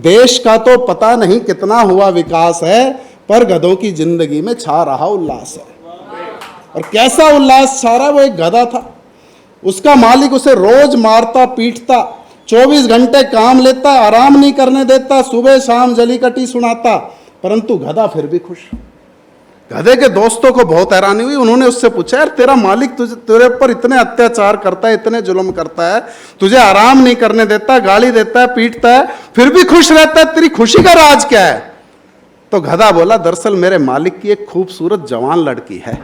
देश का तो पता नहीं कितना हुआ विकास है, पर गधों की जिंदगी में छा रहा उल्लास है। और कैसा उल्लास छा रहा? वो एक गधा था, उसका मालिक उसे रोज मारता पीटता, 24 घंटे काम लेता, आराम नहीं करने देता, सुबह शाम जली कटी सुनाता, परंतु गधा फिर भी खुश। गधे के दोस्तों को बहुत हैरानी हुई। उन्होंने उससे पूछा, यार तेरा मालिक तेरे ऊपर इतने अत्याचार करता है, इतने जुल्म करता है, तुझे आराम नहीं करने देता, गाली देता है, पीटता है, फिर भी खुश रहता है, तेरी खुशी का राज क्या है? तो गधा बोला, दरअसल मेरे मालिक की एक खूबसूरत जवान लड़की है।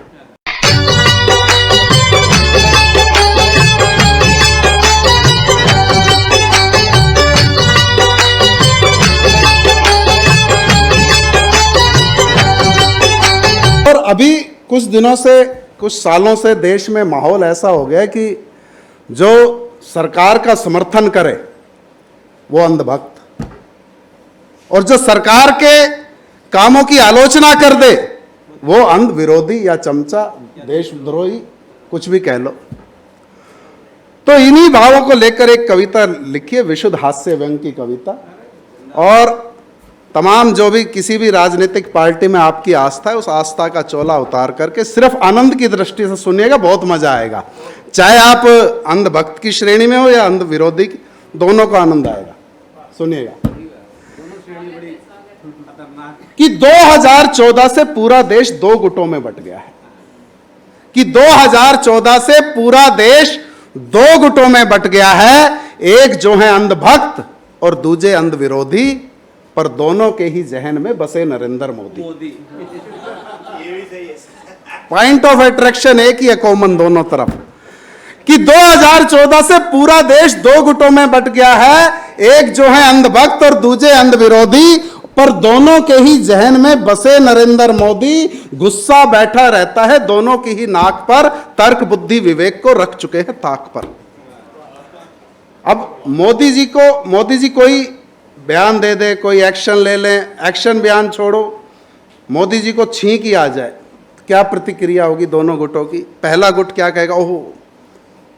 और अभी कुछ दिनों से, कुछ सालों से देश में माहौल ऐसा हो गया कि जो सरकार का समर्थन करे वो अंधभक्त, और जो सरकार के कामों की आलोचना कर दे वो अंध विरोधी या चमचा, देशद्रोही, कुछ भी कह लो। तो इन्हीं भावों को लेकर एक कविता लिखी है, विशुद्ध हास्य व्यंग की कविता। और तमाम जो भी किसी भी राजनीतिक पार्टी में आपकी आस्था है, उस आस्था का चोला उतार करके सिर्फ आनंद की दृष्टि से सुनिएगा, बहुत मजा आएगा। चाहे आप अंध भक्त की श्रेणी में हो या अंध विरोधी की, दोनों को आनंद आएगा। सुनिएगा कि 2014 से पूरा देश दो गुटों में बट गया है, कि 2014 से पूरा देश दो गुटों में बट गया है। एक जो है अंधभक्त और दूजे अंध विरोधी, पर दोनों के ही जहन में बसे Narendra Modi. Point of attraction एक ही है, कॉमन दोनों तरफ, कि 2014 से पूरा देश दो गुटों में बट गया है। एक जो है अंधभक्त और दूजे अंध विरोधी, पर दोनों के ही जहन में बसे नरेंद्र मोदी। गुस्सा बैठा रहता है दोनों की ही नाक पर, तर्क बुद्धि विवेक को रख चुके हैं ताक पर। अब मोदी जी कोई बयान दे दे, कोई एक्शन ले लें, एक्शन बयान छोड़ो, मोदी जी को छींक ही आ जाए, क्या प्रतिक्रिया होगी दोनों गुटों की? पहला गुट क्या कहेगा, ओहो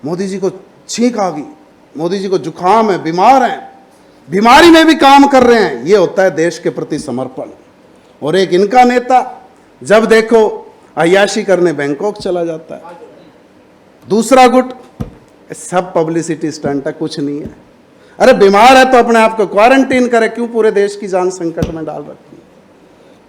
मोदी जी को छींक आ गई, मोदी जी को जुकाम है, बीमार हैं, बीमारी में भी काम कर रहे हैं। ये होता है देश के प्रति समर्पण। और एक इनका नेता जब देखो अय्याशी करने बैंकॉक चला जाता है। दूसरा गुट, सब पब्लिसिटी स्टंट है, कुछ नहीं है। अरे बीमार है तो अपने आप को क्वारंटीन करे, क्यों पूरे देश की जान संकट में डाल रखी है?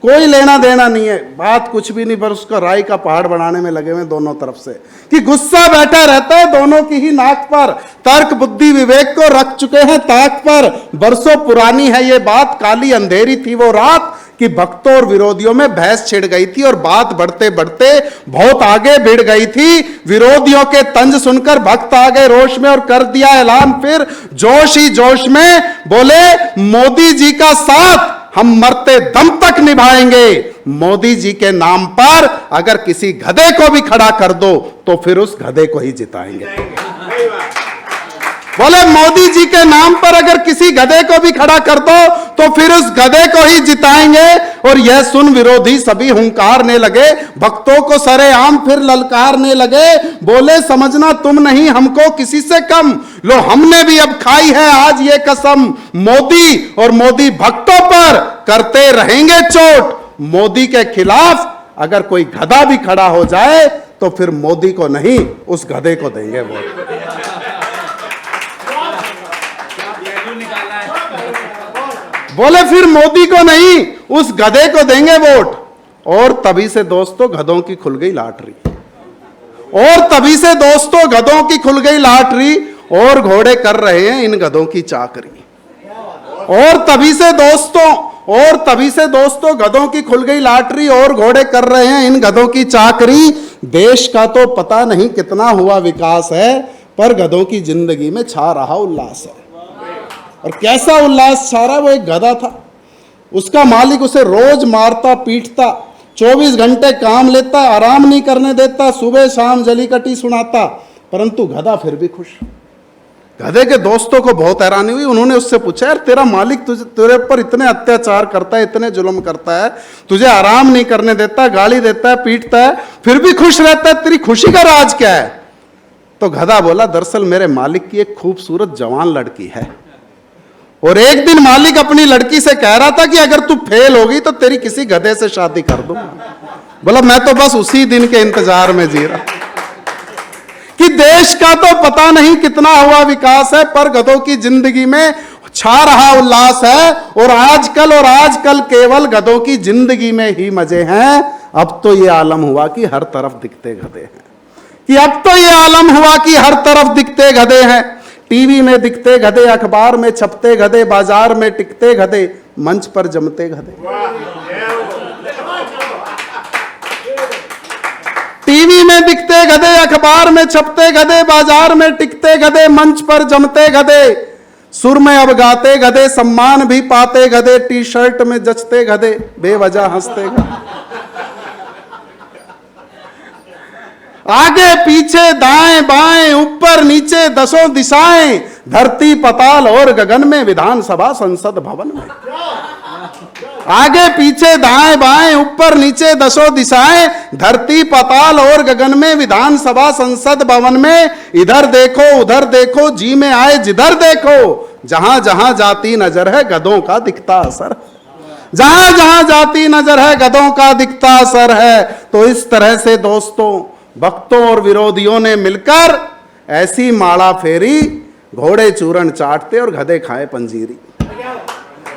कोई लेना देना नहीं है, बात कुछ भी नहीं, पर उसका राई का पहाड़ बनाने में लगे हुए दोनों तरफ से, कि गुस्सा बैठा रहता है दोनों की ही नाक पर, तर्क बुद्धि विवेक को रख चुके हैं ताक पर। बरसों पुरानी है ये बात, काली अंधेरी थी वो रात, कि भक्तों और विरोधियों में बहस छिड़ गई थी और बात बढ़ते बढ़ते बहुत आगे बढ़ गई थी। विरोधियों के तंज सुनकर भक्त आ गए रोष में और कर दिया ऐलान, फिर जोश ही जोश में बोले, मोदी जी का साथ हम मरते दम तक निभाएंगे। मोदी जी के नाम पर अगर किसी गधे को भी खड़ा कर दो तो फिर उस गधे को ही जिताएंगे। बोले मोदी जी के नाम पर अगर किसी गधे को भी खड़ा कर दो तो फिर उस गधे को ही जिताएंगे। और यह सुन विरोधी सभी हुंकारने लगे, भक्तों को सरेआम फिर ललकारने लगे, बोले समझना तुम नहीं हमको किसी से कम, लो हमने भी अब खाई है आज ये कसम, मोदी और मोदी भक्तों पर करते रहेंगे चोट। मोदी के खिलाफ अगर कोई गधा भी खड़ा हो जाए तो फिर मोदी को नहीं, उस गधे को देंगे वोट। बोले फिर मोदी को नहीं, उस गधे को देंगे वोट। और तभी से दोस्तों गधों की खुल गई लॉटरी, और तभी से दोस्तों गधों की खुल गई लॉटरी, और घोड़े कर रहे हैं इन गधों की चाकरी। और तभी से दोस्तों गधों की खुल गई लॉटरी, और घोड़े कर रहे हैं इन गधों की चाकरी। देश का तो पता नहीं कितना हुआ विकास है, पर गधों की जिंदगी में छा रहा उल्लास है। और कैसा उल्लास छा रहा? वो एक गधा था, उसका मालिक उसे रोज मारता पीटता, 24 घंटे काम लेता, आराम नहीं करने देता, सुबह शाम जली कटी सुनाता, परंतु गधा फिर भी खुश। गधे के दोस्तों को बहुत हैरानी हुई। उन्होंने उससे पूछा, यार तेरा मालिक तेरे ऊपर इतने अत्याचार करता है, इतने जुल्म करता है, तुझे आराम नहीं करने देता, गाली देता है, पीटता है, फिर भी खुश रहता है, तेरी खुशी का राज क्या है? तो गधा बोला, दरअसल मेरे मालिक की एक खूबसूरत जवान लड़की है, और एक दिन मालिक अपनी लड़की से कह रहा था कि अगर तू फेल होगी तो तेरी किसी गधे से शादी कर दूं। बोला मैं तो बस उसी दिन के इंतजार में जी रहा कि देश का तो पता नहीं कितना हुआ विकास है, पर गधों की जिंदगी में छा रहा उल्लास है। और आजकल केवल गधों की जिंदगी में ही मजे हैं। अब तो ये आलम हुआ कि हर तरफ दिखते गधे हैं, कि अब तो ये आलम हुआ कि हर तरफ दिखते गधे हैं। टीवी में दिखते गधे, अखबार में छपते गधे, बाजार में टिकते गधे, मंच पर जमते गधे। टीवी में दिखते गधे, अखबार में छपते गधे, बाजार में टिकते गधे, मंच पर जमते गधे, सुर में अब गाते गधे, सम्मान भी पाते गधे, टी शर्ट में जचते गधे, बेवजह हंसते गधे। आगे पीछे दाएं बाएं ऊपर नीचे दसों दिशाएं, धरती पताल और गगन में, विधानसभा संसद भवन में। आगे पीछे दाएं बाएं ऊपर नीचे दसों दिशाएं, धरती पताल और गगन में, विधानसभा संसद भवन में। इधर देखो उधर देखो, जी में आए जिधर देखो, जहां जहां जाती नजर है गधों का दिखता असर। जहां जहां जाती नजर है गधों का दिखता असर है। तो इस तरह से दोस्तों, भक्तों और विरोधियों ने मिलकर ऐसी माड़ा फेरी, घोड़े चूरण चाटते और गधे खाए पंजीरी।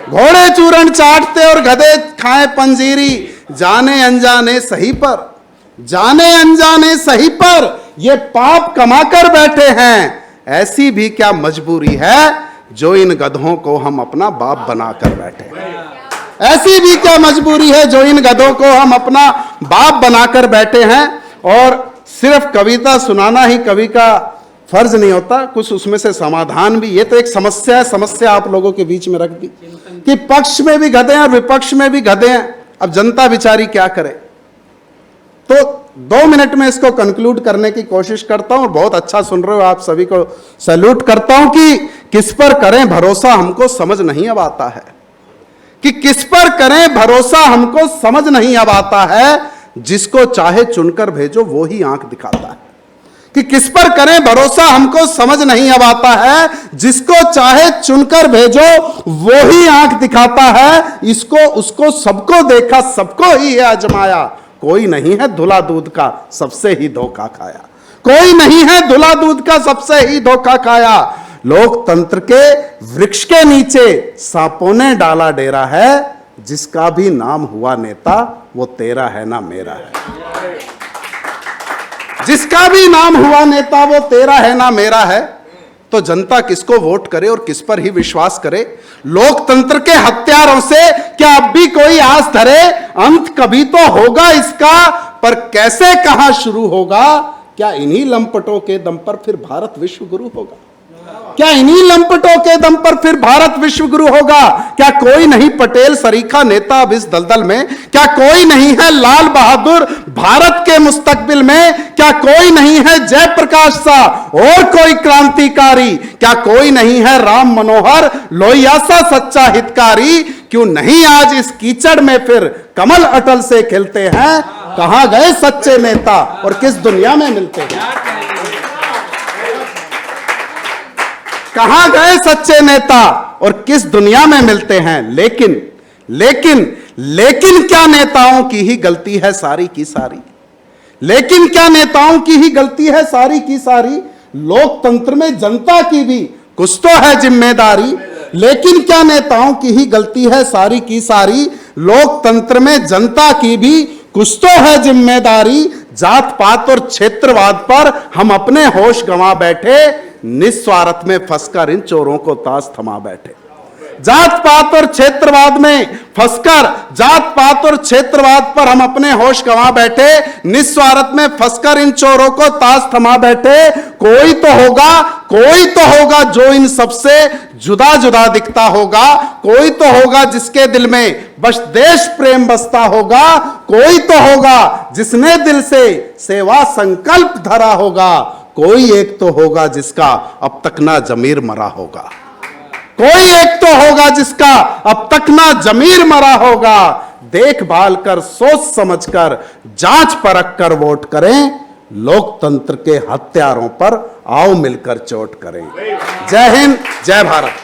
घोड़े चूरण चाटते और गधे खाए पंजीरी। जाने अनजाने सही पर, जाने अनजाने सही पर ये पाप कमाकर बैठे हैं। ऐसी भी क्या मजबूरी है जो इन गधों को हम अपना बाप बनाकर बैठे हैं। ऐसी भी क्या मजबूरी है जो इन गधों को हम अपना बाप बनाकर बैठे हैं। और सिर्फ कविता सुनाना ही कवि का फर्ज नहीं होता, कुछ उसमें से समाधान भी। ये तो एक समस्या है, समस्या आप लोगों के बीच में रख दी कि पक्ष में भी गधे हैं और विपक्ष में भी गधे हैं। अब जनता बेचारी क्या करे। तो 2 मिनट में इसको कंक्लूड करने की कोशिश करता हूं। बहुत अच्छा सुन रहे हो, आप सभी को सैल्यूट करता हूं कि किस पर करें भरोसा हमको समझ नहीं अब आता है, कि किस पर करें भरोसा हमको समझ नहीं अब आता है। जिसको चाहे चुनकर भेजो वो ही आंख दिखाता है। कि किस पर करें भरोसा हमको समझ नहीं अब आता है। जिसको चाहे चुनकर भेजो वो ही आंख दिखाता है। इसको उसको सबको देखा, सबको ही है आजमाया। कोई नहीं है धुला दूध का, सबसे ही धोखा खाया। कोई नहीं है धुला दूध का, सबसे ही धोखा खाया। लोकतंत्र के वृक्ष के नीचे सांपों ने डाला डेरा है। जिसका भी नाम हुआ नेता वो तेरा है ना मेरा है। जिसका भी नाम हुआ नेता वो तेरा है ना मेरा है। तो जनता किसको वोट करे और किस पर ही विश्वास करे। लोकतंत्र के हत्यारों से क्या अब भी कोई आस धरे। अंत कभी तो होगा इसका, पर कैसे कहां शुरू होगा। क्या इन्हीं लंपटों के दम पर फिर भारत विश्व गुरु होगा। क्या इन्हीं लंपटों के दम पर फिर भारत विश्व गुरु होगा। क्या कोई नहीं पटेल सरीखा नेता अब इस दलदल में। क्या कोई नहीं है लाल बहादुर भारत के मुस्तकबिल में। क्या कोई नहीं है जयप्रकाश सा और कोई क्रांतिकारी। क्या कोई नहीं है राम मनोहर लोहिया सा सच्चा हितकारी। क्यों नहीं आज इस कीचड़ में फिर कमल अटल से खिलते हैं। कहां गए सच्चे नेता और किस दुनिया में मिलते हैं। कहां गए सच्चे नेता और किस दुनिया में मिलते हैं। लेकिन लेकिन लेकिन क्या नेताओं की ही गलती है सारी की सारी। लेकिन क्या नेताओं की ही गलती है सारी की सारी। लोकतंत्र में जनता की भी कुछ तो है जिम्मेदारी। लेकिन क्या नेताओं की ही गलती है सारी की सारी। लोकतंत्र में जनता की भी कुछ तो है जिम्मेदारी। जात पात और क्षेत्रवाद पर हम अपने होश गंवा बैठे। निस्वार्थ में फंसकर इन चोरों को ताश थमा बैठे। जात पात और क्षेत्रवाद में फंसकर, जात पात और क्षेत्रवाद पर हम अपने होश गंवा बैठे। निस्वार्थ में फंसकर इन चोरों को ताश थमा बैठे। कोई तो होगा जो इन सबसे जुदा जुदा दिखता होगा। कोई तो होगा जिसके दिल में बस देश प्रेम बसता होगा। कोई तो होगा जिसने दिल से सेवा संकल्प धरा होगा। कोई एक तो होगा जिसका अब तक ना जमीर मरा होगा। कोई एक तो होगा जिसका अब तक ना जमीर मरा होगा। देखभाल कर, सोच समझकर, जांच परख कर वोट करें। लोकतंत्र के हत्यारों पर आओ मिलकर चोट करें। जय हिंद, जय भारत।